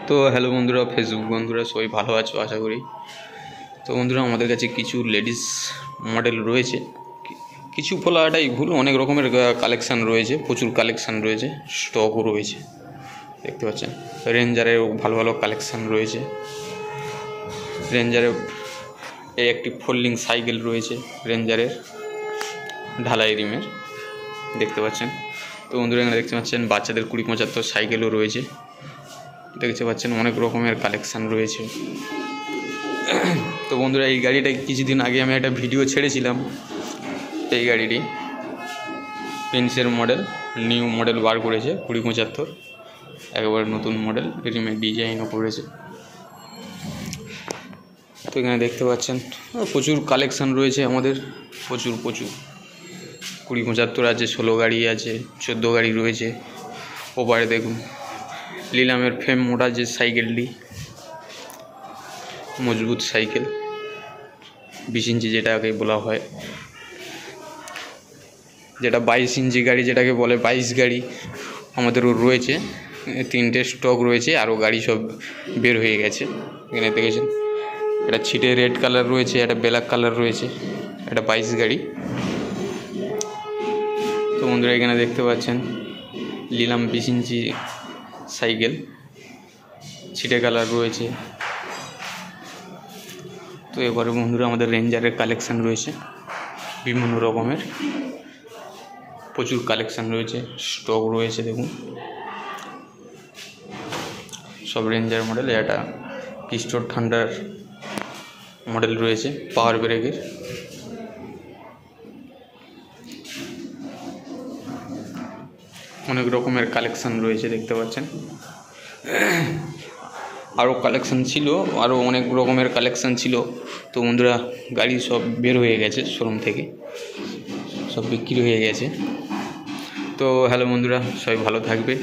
তো হ্যালো বন্ধুরা, ফেসবুক বন্ধুরা সবাই ভালো আছো আশা করি। তো বন্ধুরা, আমাদের কাছে কিছু লেডিস মডেল রয়েছে, কিছু বলাটাই ভুল, অনেক রকমের কালেকশান রয়েছে, প্রচুর কালেকশান রয়েছে, স্টকও রয়েছে। দেখতে পাচ্ছেন রেঞ্জারের ভালো ভালো কালেকশান রয়েছে। রেঞ্জারের এই একটি ফোল্ডিং সাইকেল রয়েছে, রেঞ্জারের ঢালাই রিমের, দেখতে পাচ্ছেন। তো বন্ধুরা, এখানে দেখতে পাচ্ছেন বাচ্চাদের 20-75 সাইকেলও রয়েছে, দেখতে পাচ্ছেন অনেক রকমের কালেকশান রয়েছে। তো বন্ধুরা, এই গাড়িটা কিছুদিন আগে আমি একটা ভিডিও ছেড়েছিলাম। এই গাড়িটি প্রিন্সের মডেল, নিউ মডেল বার করেছে 20-75, একেবারে নতুন মডেল, রিমের ডিজাইনও করেছে। তো এখানে দেখতে পাচ্ছেন প্রচুর কালেকশান রয়েছে আমাদের, প্রচুর 20-75 আছে, 16 গাড়ি আছে, 14 গাড়ি রয়েছে। ওপারে দেখুন লিলামের ফ্রেম মোটা যে সাইকেলটি, মজবুত সাইকেল, 20 ইঞ্চি যেটাকে বলা হয়, যেটা 22 ইঞ্চি গাড়ি যেটাকে বলে 22 গাড়ি, আমাদেরও রয়েছে। 3টে স্টক রয়েছে, আরও গাড়ি সব বের হয়ে গেছে। এখানে দেখেছেন এটা ছিটে রেড কালার রয়েছে, একটা ব্ল্যাক কালার রয়েছে, এটা 22 গাড়ি। তো বন্ধুরা, এখানে দেখতে পাচ্ছেন লিলাম 20 ইঞ্চি সাইকেল, ছিটে কালার রয়েছে। তো এবারে বন্ধুরা, আমাদের রেঞ্জারের কালেকশান রয়েছে বিভিন্ন রকমের, প্রচুর কালেকশান রয়েছে, স্টক রয়েছে। দেখুন সব রেঞ্জার মডেল। এটা পিস্টোর থান্ডার মডেল রয়েছে, পাওয়ার ব্রেকের। অনেক রকমের কালেকশান রয়েছে, দেখতে পাচ্ছেন। আরও কালেকশান ছিল, আরও অনেক রকমের কালেকশান ছিল। তো বন্ধুরা, গাড়ি সব বের হয়ে গেছে শোরুম থেকে, সব বিক্রি হয়ে গেছে। তো হ্যালো বন্ধুরা, সবাই ভালো থাকবে।